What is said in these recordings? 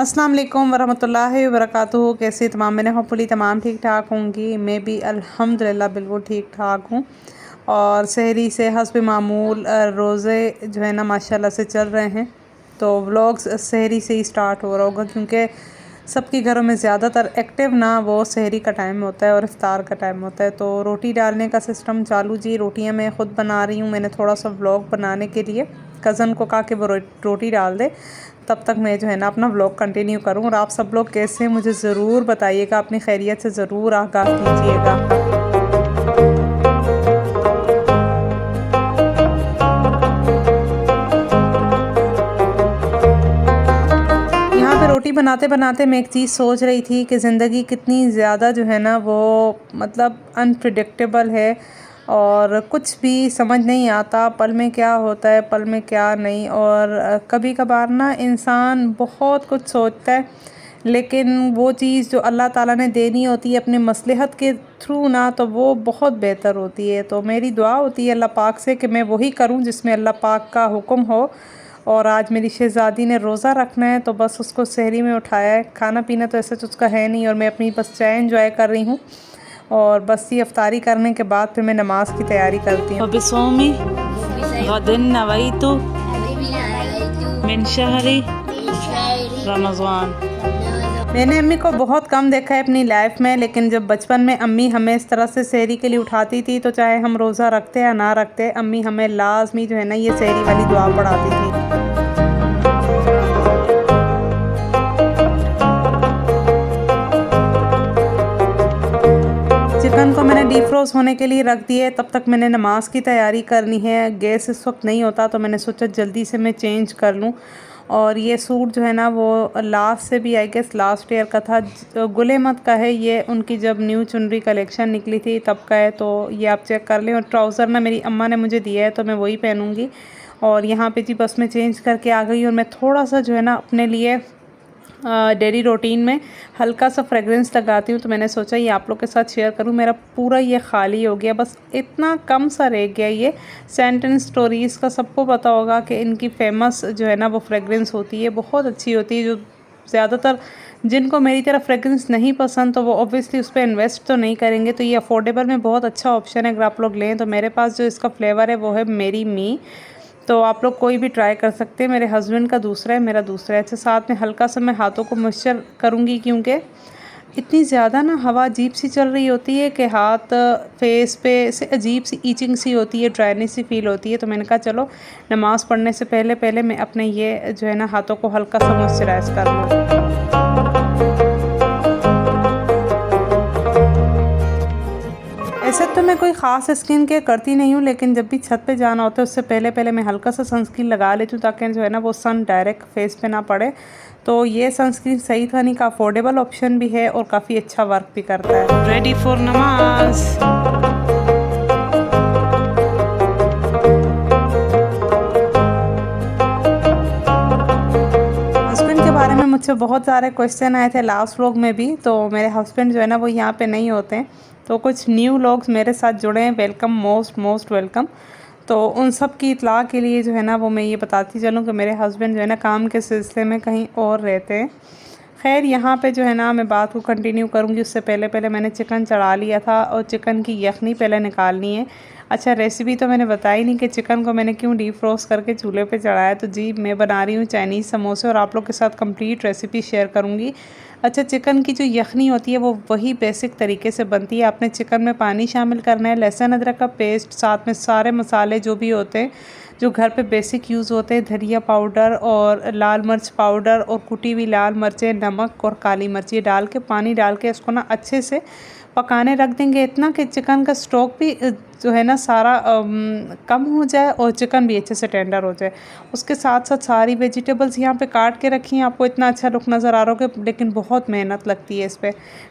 अस्सलाम वालेकुम वरहमतुल्लाहि वबरकातुहू। कैसे तमाम मैंने होपफुली तमाम ठीक ठाक होंगी। मैं भी अल्हम्दुलिल्लाह बिल्कुल ठीक ठाक हूँ। और सहरी से हस्ब मामूल रोज़े जो है ना माशाल्लाह से चल रहे हैं। तो व्लॉग्स सहरी से ही स्टार्ट हो रहा होगा क्योंकि सबके घरों में ज़्यादातर एक्टिव ना वो सहरी का टाइम होता है और इफ्तार का टाइम होता है। तो रोटी डालने का सिस्टम चालू जी। रोटियाँ मैं ख़ुद बना रही हूँ। मैंने थोड़ा सा व्लॉग बनाने के लिए कज़न को कहा कि वो रोटी डाल दे, तब तक मैं जो है ना अपना व्लॉग कंटिन्यू करूँ। और आप सब लोग कैसे हैं मुझे ज़रूर बताइएगा, अपनी खैरियत से ज़रूर आगाह कीजिएगा। यहाँ पे रोटी बनाते बनाते मैं एक चीज़ सोच रही थी कि ज़िंदगी कितनी ज़्यादा जो है ना वो मतलब अनप्रिडिक्टेबल है और कुछ भी समझ नहीं आता, पल में क्या होता है पल में क्या नहीं। और कभी कभार ना इंसान बहुत कुछ सोचता है लेकिन वो चीज़ जो अल्लाह ताला ने देनी होती है अपने मसलहत के थ्रू ना, तो वो बहुत बेहतर होती है। तो मेरी दुआ होती है अल्लाह पाक से कि मैं वही करूं जिसमें अल्लाह पाक का हुक्म हो। और आज मेरी शहज़ादी ने रोज़ा रखना है तो बस उसको सहरी में उठाया है। खाना पीना तो ऐसा उसका है नहीं और मैं अपनी बस चाय एंजॉय कर रही हूँ। और बस ये अफ्तारी करने के बाद फिर मैं नमाज की तैयारी करती हूँ। बिसोमी गदन नवैतु मिन शहरी रमज़ान। मैंने अम्मी को बहुत कम देखा है अपनी लाइफ में, लेकिन जब बचपन में अम्मी हमें इस तरह से सहरी के लिए उठाती थी तो चाहे हम रोज़ा रखते या ना रखते, अम्मी हमें लाजमी जो है ना ये सहरी वाली दुआ पढ़ाती थी। चिकन को मैंने डीफ्रोस्ट होने के लिए रख दिए, तब तक मैंने नमाज की तैयारी करनी है। गैस इस वक्त नहीं होता तो मैंने सोचा जल्दी से मैं चेंज कर लूँ। और ये सूट जो है ना वो लास्ट से भी आई गेस लास्ट ईयर का था, गुलेमत का है। ये उनकी जब न्यू चुनरी कलेक्शन निकली थी तब का है, तो ये आप चेक कर लें। और ट्राउज़र ना मेरी अम्मा ने मुझे दिया है तो मैं वही पहनूँगी। और यहाँ पे जी बस मैं चेंज करके आ गई और मैं थोड़ा सा जो है ना अपने लिए डेली रूटीन में हल्का सा फ्रेगरेंस लगाती हूँ। तो मैंने सोचा ये आप लोग के साथ शेयर करूँ। मेरा पूरा ये खाली हो गया, बस इतना कम सा रह गया। ये सेंटेंस स्टोरीज़ का सबको पता होगा कि इनकी फेमस जो है ना वो फ्रेगरेंस होती है, बहुत अच्छी होती है। जो ज़्यादातर जिनको मेरी तरह फ्रेगरेंस नहीं पसंद तो वो ऑब्वियसली उस पर इन्वेस्ट तो नहीं करेंगे। तो ये अफोर्डेबल में बहुत अच्छा ऑप्शन है अगर आप लोग लें। तो मेरे पास जो इसका फ्लेवर है वो है मेरी मी। तो आप लोग कोई भी ट्राई कर सकते हैं। मेरे हस्बैंड का दूसरा है, मेरा दूसरा है। अच्छा, साथ में हल्का सा मैं हाथों को मॉइस्चर करूँगी क्योंकि इतनी ज़्यादा ना हवा अजीब सी चल रही होती है कि हाथ फेस पे से अजीब सी ईचिंग सी होती है, ड्राइनेस सी फील होती है। तो मैंने कहा चलो नमाज़ पढ़ने से पहले पहले मैं अपने ये जो है ना हाथों को हल्का सा मॉइस्चराइज़ कर लूँ। ऐसे तो मैं कोई ख़ास स्किन केयर करती नहीं हूँ, लेकिन जब भी छत पे जाना होता है उससे पहले पहले मैं हल्का सा सनस्क्रीन लगा लेती हूँ ताकि जो है ना वो सन डायरेक्ट फेस पे ना पड़े। तो ये सनस्क्रीन सही था नहीं का अफोर्डेबल ऑप्शन भी है और काफ़ी अच्छा वर्क भी करता है। रेडी फॉर नमाज। हस्बैंड के बारे में मुझसे बहुत सारे क्वेश्चन आए थे लास्ट व्लॉग में भी। तो मेरे हस्बैंड जो है ना वो यहाँ पे नहीं होते हैं, तो कुछ न्यू लोग मेरे साथ जुड़े हैं। Welcome, most welcome. तो उन सब की इतला के लिए जो है ना वो मैं ये बताती चलूँ कि मेरे हस्बैंड जो है ना काम के सिलसिले में कहीं और रहते हैं। खैर यहाँ पे जो है ना मैं बात को कंटिन्यू करूँगी, उससे पहले पहले मैंने चिकन चढ़ा लिया था और चिकन की यखनी पहले निकालनी है। अच्छा, रेसिपी तो मैंने बताई नहीं कि चिकन को मैंने क्यों डीप फ्रोस्ट करके चूल्हे पे चढ़ाया। तो जी मैं बना रही हूँ चाइनीज़ समोसे और आप लोग के साथ कंप्लीट रेसिपी शेयर करूँगी। अच्छा, चिकन की जो यखनी होती है वो वही बेसिक तरीके से बनती है। आपने चिकन में पानी शामिल करना है, लहसुन अदरक का पेस्ट, साथ में सारे मसाले जो भी होते हैं जो घर पे बेसिक यूज़ होते हैं, धनिया पाउडर और लाल मिर्च पाउडर और कुटी हुई लाल मिर्चें, नमक और काली मिर्च, ये डाल के पानी डाल के इसको ना अच्छे से पकाने रख देंगे। इतना कि चिकन का स्टॉक भी जो है ना सारा कम हो जाए और चिकन भी अच्छे से टेंडर हो जाए। उसके साथ साथ सारी वेजिटेबल्स यहाँ पे काट के रखी हैं। आपको इतना अच्छा लुक नज़र आ रहा होगा लेकिन बहुत मेहनत लगती है इस पर।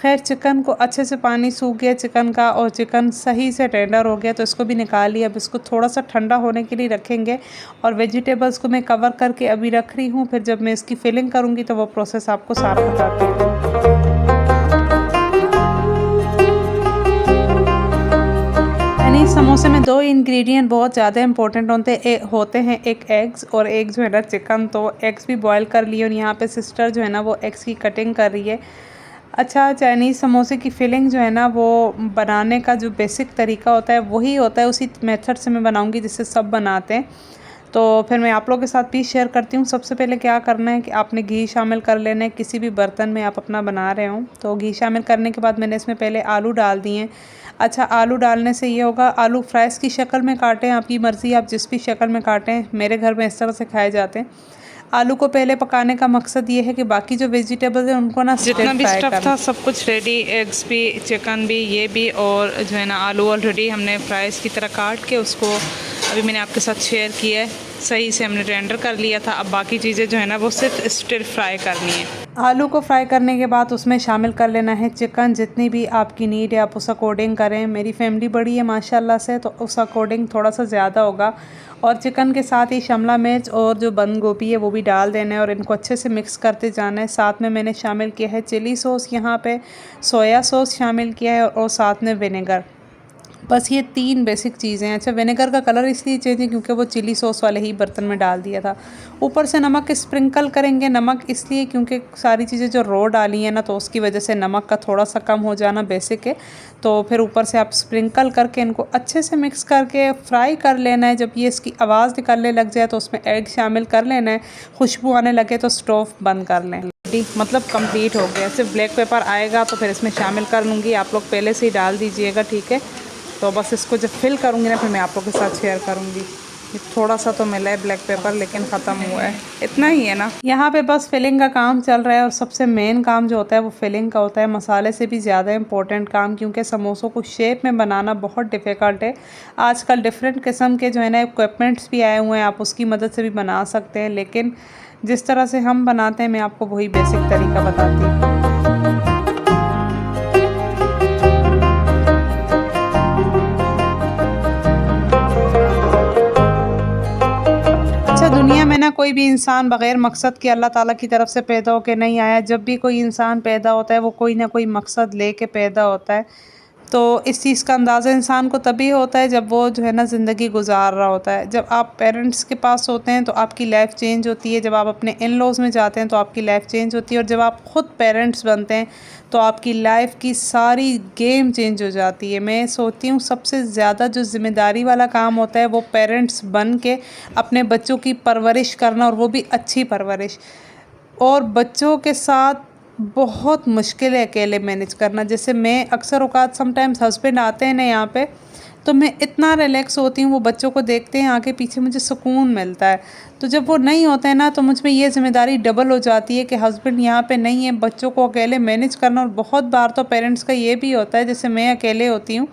खैर, चिकन को अच्छे से पानी सूख गया चिकन का और चिकन सही से टेंडर हो गया तो इसको भी निकाल लिया। अब इसको थोड़ा सा ठंडा होने के लिए रखेंगे और वेजिटेबल्स को मैं कवर करके अभी रख रही हूँ। फिर जब मैं इसकी फिलिंग करूँगी तो वो प्रोसेस आपको सारा बताती हूँ। चाइनीज़ समोसे में दो इंग्रेडिएंट बहुत ज़्यादा इंपॉर्टेंट होते हैं, एक एग्स और एक जो है ना चिकन। तो एग्स भी बॉईल कर लिए और यहाँ पे सिस्टर जो है ना वो एग्स की कटिंग कर रही है। अच्छा, चाइनीज़ समोसे की फिलिंग जो है ना वो बनाने का जो बेसिक तरीका होता है वही होता है, उसी मेथड से मैं बनाऊँगी जिससे सब बनाते हैं। तो फिर मैं आप लोगों के साथ भी शेयर करती हूँ। सबसे पहले क्या करना है कि आपने घी शामिल कर लेना है, किसी भी बर्तन में आप अपना बना रहे हो। तो घी शामिल करने के बाद मैंने इसमें पहले आलू डाल दिए हैं। अच्छा, आलू डालने से ये होगा, आलू फ्राइज़ की शक्ल में काटें, आपकी मर्ज़ी, आप जिस भी शक्ल में काटें। मेरे घर में इस तरह से खाए जाते हैं। आलू को पहले पकाने का मकसद ये है कि बाकी जो वेजिटेबल्स हैं उनको ना जितना भी स्टफ था सब कुछ रेडी, एग्स भी, चिकन भी, ये भी, और जो है ना आलू ऑलरेडी हमने फ्राइज़ की तरह काट के उसको अभी मैंने आपके साथ शेयर किया है, सही से हमने रेंडर कर लिया था। अब बाकी चीज़ें जो है ना वो सिर्फ स्टिर फ्राई करनी है। आलू को फ्राई करने के बाद उसमें शामिल कर लेना है चिकन। जितनी भी आपकी नीड है आप उस अकॉर्डिंग करें। मेरी फैमिली बड़ी है माशाल्लाह से, तो उस अकॉर्डिंग थोड़ा सा ज़्यादा होगा। और चिकन के साथ ही शिमला मिर्च और जो बंद गोभी है वो भी डाल देना है और इनको अच्छे से मिक्स करते जाना है। साथ में मैंने शामिल किया है चिली सॉस, यहाँ पे सोया सॉस शामिल किया है और साथ में विनेगर। बस ये 3 बेसिक चीज़ें हैं। अच्छा, विनेगर का कलर इसलिए चेंज है क्योंकि वो चिली सॉस वाले ही बर्तन में डाल दिया था। ऊपर से नमक स्प्रिंकल करेंगे। नमक इसलिए क्योंकि सारी चीज़ें जो रो डाली हैं ना, तो उसकी वजह से नमक का थोड़ा सा कम हो जाना बेसिक है। तो फिर ऊपर से आप स्प्रिंकल करके इनको अच्छे से मिक्स करके फ्राई कर लेना है। जब ये इसकी आवाज़ निकलने लग जाए तो उसमें एग शामिल कर लेना है। खुशबू आने लगे तो स्टोव बंद कर लें। मतलब कंप्लीट हो गया। सिर्फ ब्लैक पेपर आएगा तो फिर इसमें शामिल कर लूँगी। आप लोग पहले से ही डाल दीजिएगा, ठीक है। तो बस इसको जब फिल करूँगी ना फिर मैं आप लोग के साथ शेयर करूँगी। थोड़ा सा तो मिला है ब्लैक पेपर, लेकिन ख़त्म हुआ है, इतना ही है ना। यहाँ पे बस फिलिंग का काम चल रहा है और सबसे मेन काम जो होता है वो फिलिंग का होता है। मसाले से भी ज़्यादा इंपॉर्टेंट काम, क्योंकि समोसों को शेप में बनाना बहुत डिफ़िकल्ट है। आजकल डिफरेंट किस्म के जो है ना इक्विपमेंट्स भी आए हुए हैं, आप उसकी मदद से भी बना सकते हैं। लेकिन जिस तरह से हम बनाते हैं मैं आपको वही बेसिक तरीका बताती हूँ। दुनिया में ना कोई भी इंसान बग़ैर मकसद के अल्लाह ताला की तरफ से पैदा होकर नहीं आया। जब भी कोई इंसान पैदा होता है वो कोई ना कोई मकसद लेके पैदा होता है। तो इस चीज़ का अंदाज़ा इंसान को तभी होता है जब वो जो है ना ज़िंदगी गुजार रहा होता है। जब आप पेरेंट्स के पास होते हैं तो आपकी लाइफ चेंज होती है। जब आप अपने इन लॉज़ में जाते हैं तो आपकी लाइफ चेंज होती है। और जब आप ख़ुद पेरेंट्स बनते हैं तो आपकी लाइफ की सारी गेम चेंज हो जाती है। मैं सोचती हूँ सबसे ज़्यादा जो ज़िम्मेदारी वाला काम होता है वो पेरेंट्स बन के अपने बच्चों की परवरिश करना, और वो भी अच्छी परवरिश। और बच्चों के साथ बहुत मुश्किल है अकेले मैनेज करना। जैसे मैं अक्सर औकात समटाइम्स हस्बैंड आते हैं ना यहाँ पे, तो मैं इतना रिलैक्स होती हूँ। वो बच्चों को देखते हैं आगे पीछे, मुझे सुकून मिलता है। तो जब वो नहीं होते हैं ना तो मुझ में ये ज़िम्मेदारी डबल हो जाती है कि हस्बैंड यहाँ पे नहीं है, बच्चों को अकेले मैनेज करना। और बहुत बार तो पेरेंट्स का ये भी होता है, जैसे मैं अकेले होती हूँ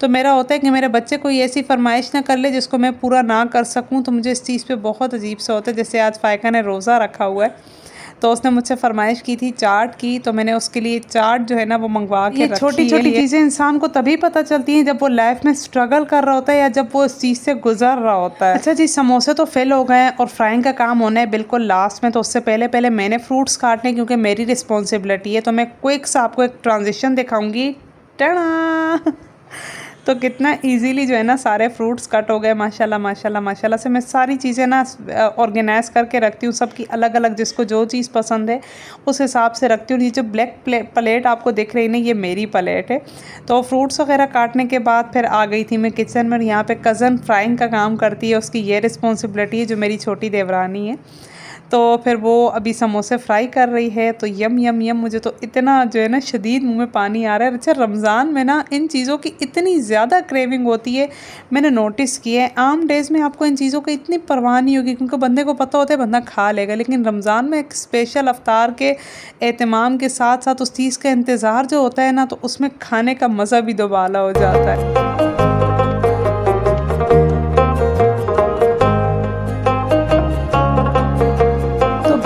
तो मेरा होता है कि मेरे बच्चे कोई ऐसी फरमाइश ना कर ले जिसको मैं पूरा ना कर सकूँ। तो मुझे इस चीज़ पे बहुत अजीब सा होता है। जैसे आज फ़ायका ने रोज़ा रखा हुआ है तो उसने मुझसे फरमाइश की थी चाट की, तो मैंने उसके लिए चाट जो है ना वो मंगवा के रखी। छोटी छोटी चीज़ें इंसान को तभी पता चलती हैं जब वो लाइफ में स्ट्रगल कर रहा होता है या जब वो इस चीज़ से गुजर रहा होता है। अच्छा जी, समोसे तो फिल हो गए हैं और फ्राइंग का काम होना है बिल्कुल लास्ट में। तो उससे पहले मैंने फ्रूट्स काटने, क्योंकि मेरी रिस्पॉन्सिबिलिटी है। तो मैं क्विक सा आपको एक ट्रांजिशन दिखाऊँगी। टड़ा तो कितना इजीली जो है ना सारे फ्रूट्स कट हो गए माशाल्लाह माशाल्लाह माशाल्लाह से। मैं सारी चीज़ें ना ऑर्गेनाइज़ करके रखती हूँ, सबकी अलग अलग, जिसको जो चीज़ पसंद है उस हिसाब से रखती हूँ। ये जो ब्लैक प्लेट आपको दिख रही है ना, ये मेरी प्लेट है। तो फ्रूट्स वगैरह काटने के बाद फिर आ गई थी मैं किचन में। यहाँ पे कज़न फ्राइंग का काम करती है, उसकी ये रिस्पॉन्सिबिलिटी है, जो मेरी छोटी देवरानी है। तो फिर वो अभी समोसे फ्राई कर रही है। तो यम यम यम, मुझे तो इतना जो है ना शदीद मुंह में पानी आ रहा है। अच्छा, रमज़ान में ना इन चीज़ों की इतनी ज़्यादा क्रेविंग होती है, मैंने नोटिस किया है। आम डेज़ में आपको इन चीज़ों की इतनी परवाह नहीं होगी क्योंकि बंदे को पता होता है बंदा खा लेगा। लेकिन रमज़ान में एक स्पेशल अफ्तार के एहतमाम के साथ साथ उस चीज़ का इंतज़ार जो होता है ना, तो उसमें खाने का मज़ा भी दोबाला हो जाता है।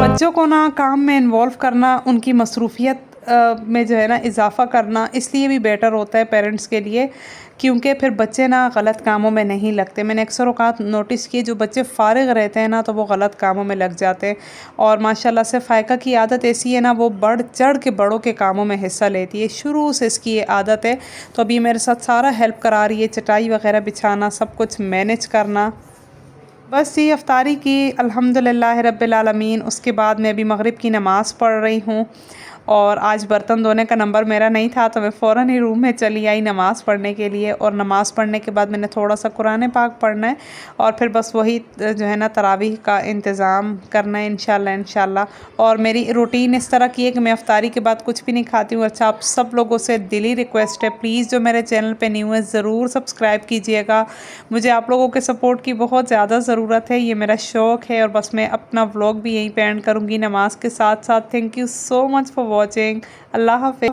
बच्चों को ना काम में इन्वॉल्व करना, उनकी मसरूफ़ियत में जो है ना इजाफ़ा करना इसलिए भी बेटर होता है पेरेंट्स के लिए, क्योंकि फिर बच्चे ना गलत कामों में नहीं लगते। मैंने अक्सर औक़ात नोटिस किए जो बच्चे फ़ारिग रहते हैं ना तो वो गलत कामों में लग जाते हैं। और माशाल्लाह से फ़ायका की आदत ऐसी है ना, वो बढ़ चढ़ के बड़ों के कामों में हिस्सा लेती है, शुरू से इसकी ये आदत है। तो अभी मेरे साथ सारा हेल्प करा रही है, चटाई वग़ैरह बिछाना, सब कुछ मैनेज करना। बस ये इफ्तारी की अल्हम्दुलिल्लाह रब्बिल आलमीन। उसके बाद मैं अभी मगरिब की नमाज़ पढ़ रही हूँ और आज बर्तन धोने का नंबर मेरा नहीं था तो मैं फ़ौरन ही रूम में चली आई नमाज़ पढ़ने के लिए। और नमाज़ पढ़ने के बाद मैंने थोड़ा सा कुरान पाक पढ़ना है और फिर बस वही जो है ना तरावीह का इंतज़ाम करना है इंशाल्लाह। और मेरी रूटीन इस तरह की है कि मैं इफ्तारी के बाद कुछ भी नहीं खाती हूँ। अच्छा, आप सब लोगों से दिली रिक्वेस्ट है, प्लीज़ जो मेरे चैनल पे न्यू है ज़रूर सब्सक्राइब कीजिएगा। मुझे आप लोगों के सपोर्ट की बहुत ज़्यादा ज़रूरत है, ये मेरा शौक़ है। और बस मैं अपना व्लॉग भी यहीं पे एंड करूँगी नमाज के साथ साथ। Thank you so much for watching. अल्लाह हाफ़िज़।